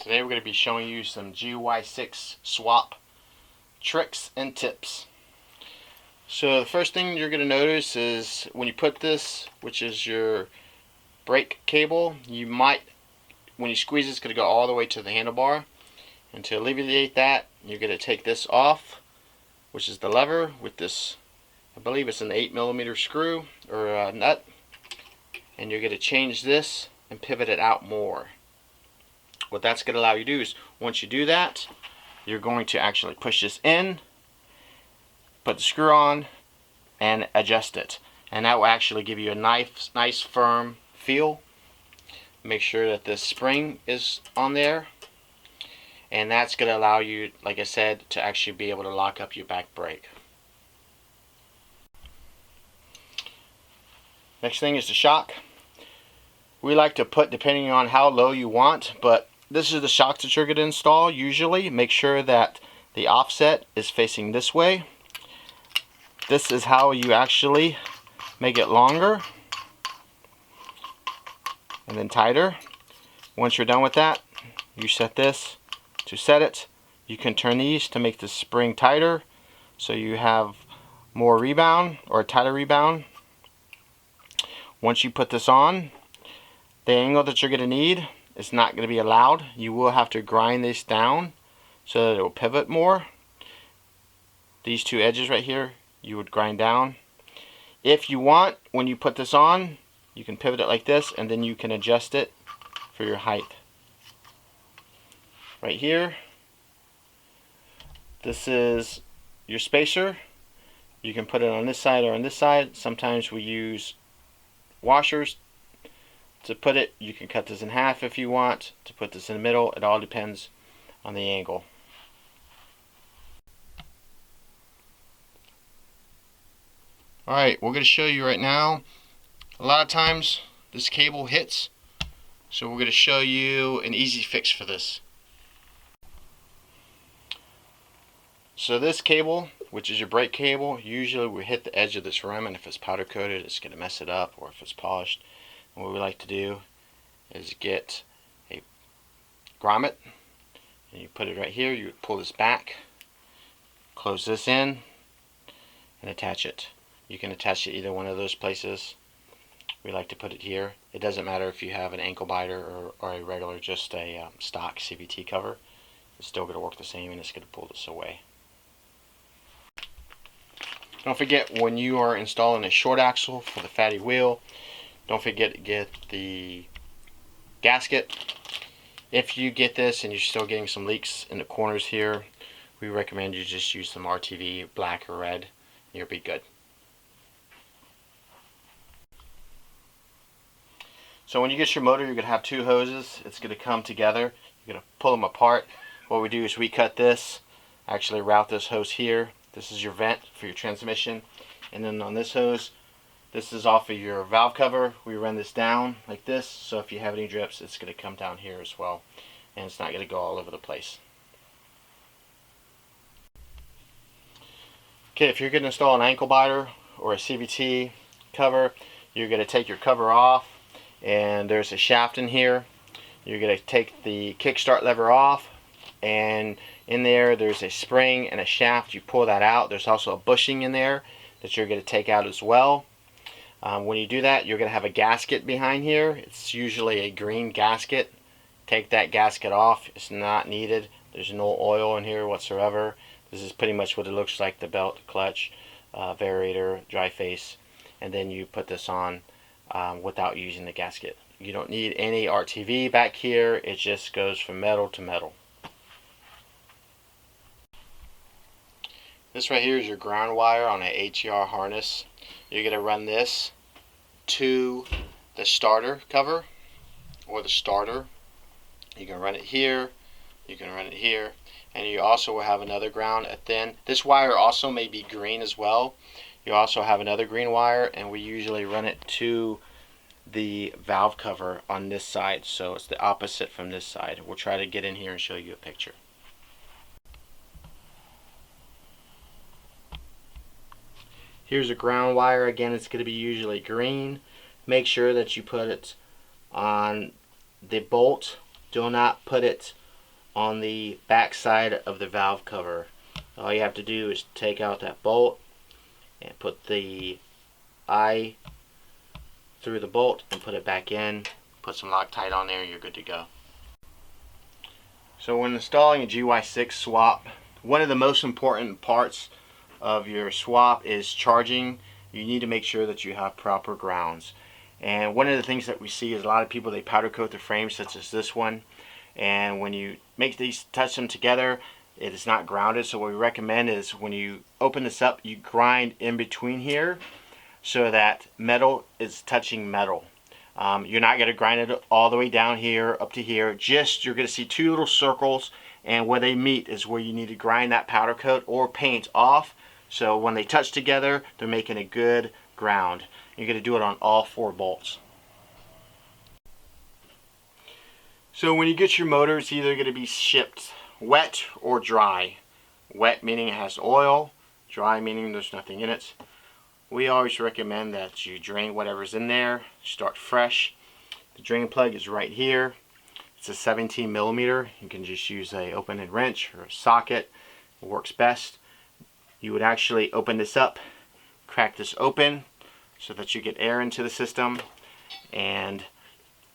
Today we're going to be showing you some GY6 swap tricks and tips. So the first thing you're going to notice is when you put this, which is your brake cable, you might, when you squeeze it's going to go all the way to the handlebar. And to alleviate that, you're going to take this off, which is the lever, with this, I believe it's an 8mm screw or a nut, and you're going to change this and pivot it out more. What that's going to allow you to do is, once you do that, you're going to actually push this in, put the screw on, and adjust it. And that will actually give you a nice firm feel. Make sure that the spring is on there. And that's going to allow you, like I said, to actually be able to lock up your back brake. Next thing is the shock. We like to put, depending on how low you want, but this is the shock that you're going to install. Usually make sure that the offset is facing this way. This is how you actually make it longer and then tighter. Once you're done with that, you set this to set it. You can turn these to make the spring tighter so you have more rebound or a tighter rebound. Once you put this on, the angle that you're going to need is not going to be allowed. You will have to grind this down so that it will pivot more. These two edges right here you would grind down. If you want, when you put this on, you can pivot it like this, and then you can adjust it for your height. Right here, this is your spacer. You can put it on this side or on this side. Sometimes we use washers to put it. You can cut this in half if you want to put this in the middle. It all depends on the angle. Alright, we're going to show you right now. A lot of times this cable hits, so we're going to show you an easy fix for this. So this cable, which is your brake cable, usually we hit the edge of this rim, and if it's powder coated it's going to mess it up, or if it's polished. What we like to do is get a grommet, and you put it right here. You pull this back, close this in, and attach it. You can attach it either one of those places. We like to put it here. It doesn't matter if you have an ankle biter or a regular, just a stock CVT cover. It's still going to work the same, and it's going to pull this away. Don't forget, when you are installing a short axle for the fatty wheel, don't forget to get the gasket. If you get this and you're still getting some leaks in the corners here, we recommend you just use some RTV, black or red, and you'll be good. So when you get your motor, you're going to have two hoses. It's going to come together. You're going to pull them apart. What we do is we cut this, actually route this hose here. This is your vent for your transmission. And then on this hose, this is off of your valve cover. We run this down like this, so if you have any drips, it's going to come down here as well, and it's not going to go all over the place. Okay, if you're going to install an ankle biter or a CVT cover, you're going to take your cover off, and there's a shaft in here. You're going to take the kickstart lever off, and in there's a spring and a shaft. You pull that out. There's also a bushing in there that you're going to take out as well. When you do that, you're going to have a gasket behind here. It's usually a green gasket. Take that gasket off. It's not needed. There's no oil in here whatsoever. This is pretty much what it looks like: the belt, clutch, variator, dry face. And then you put this on without using the gasket. You don't need any RTV back here. It just goes from metal to metal. This right here is your ground wire on an HER harness. You're going to run this to the starter cover or the starter. You can run it here, you can run it here, and you also will have another ground at the end. This wire also may be green as well. You also have another green wire, and we usually run it to the valve cover on this side, so it's the opposite from this side. We'll try to get in here and show you a picture. Here's a ground wire. Again, it's going to be usually green. Make sure that you put it on the bolt. Do not put it on the back side of the valve cover. All you have to do is take out that bolt and put the eye through the bolt and put it back in. Put some Loctite on there, you're good to go. So when installing a GY6 swap, one of the most important parts of your swap is charging. You need to make sure that you have proper grounds. And one of the things that we see is a lot of people, they powder coat the frames, such as this one. And when you make these, touch them together, it is not grounded. So what we recommend is when you open this up, you grind in between here so that metal is touching metal. You're not going to grind it all the way down here up to here. Just, you're going to see two little circles, and where they meet is where you need to grind that powder coat or paint off. So when they touch together, they're making a good ground. You're going to do it on all 4 bolts. So when you get your motor, it's either going to be shipped wet or dry. Wet meaning it has oil, dry meaning there's nothing in it. We always recommend that you drain whatever's in there, start fresh. The drain plug is right here. It's a 17 millimeter. You can just use a open-end wrench or a socket. It works best. You would actually open this up, crack this open so that you get air into the system and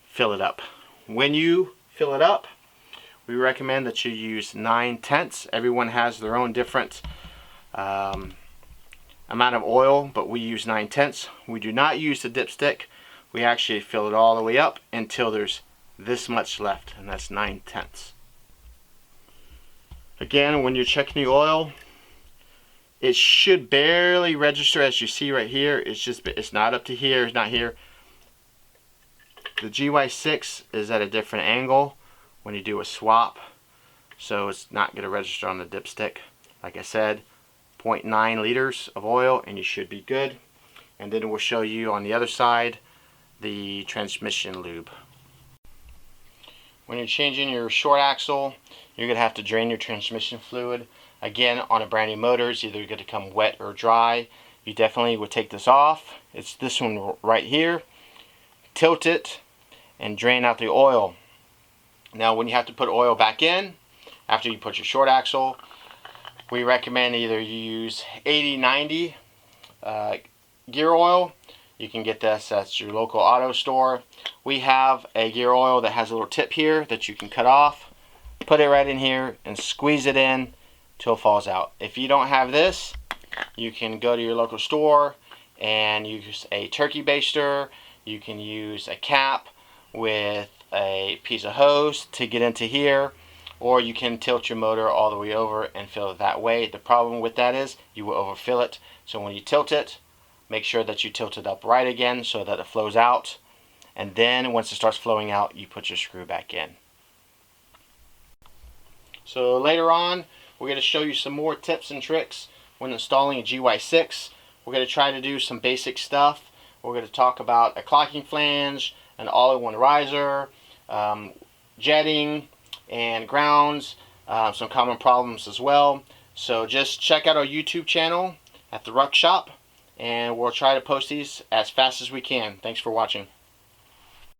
fill it up. When you fill it up, we recommend that you use 9/10. Everyone has their own different amount of oil, but we use 9/10. We do not use the dipstick. We actually fill it all the way up until there's this much left, and that's 9/10. Again, when you're checking the oil, it should barely register. As you see right here, it's not up to here, it's not here. The GY6 is at a different angle when you do a swap, so it's not going to register on the dipstick. Like I said, 0.9 liters of oil and you should be good. And then we'll show you on the other side the transmission lube. When you're changing your short axle, you're going to have to drain your transmission fluid. Again, on a brand new motor, it's either going to come wet or dry. You definitely would take this off. It's this one right here. Tilt it and drain out the oil. Now when you have to put oil back in, after you put your short axle, we recommend either you use 80-90 gear oil. You can get this at your local auto store. We have a gear oil that has a little tip here that you can cut off. Put it right in here and squeeze it in till it falls out. If you don't have this, you can go to your local store and use a turkey baster. You can use a cap with a piece of hose to get into here, or you can tilt your motor all the way over and fill it that way. The problem with that is you will overfill it. So when you tilt it, make sure that you tilt it up right again so that it flows out. And then once it starts flowing out, you put your screw back in. So later on, we're going to show you some more tips and tricks when installing a GY6. We're going to try to do some basic stuff. We're going to talk about a clocking flange, an all-in-one riser, jetting, and grounds, some common problems as well. So just check out our YouTube channel at the Ruck Shop, and we'll try to post these as fast as we can. Thanks for watching.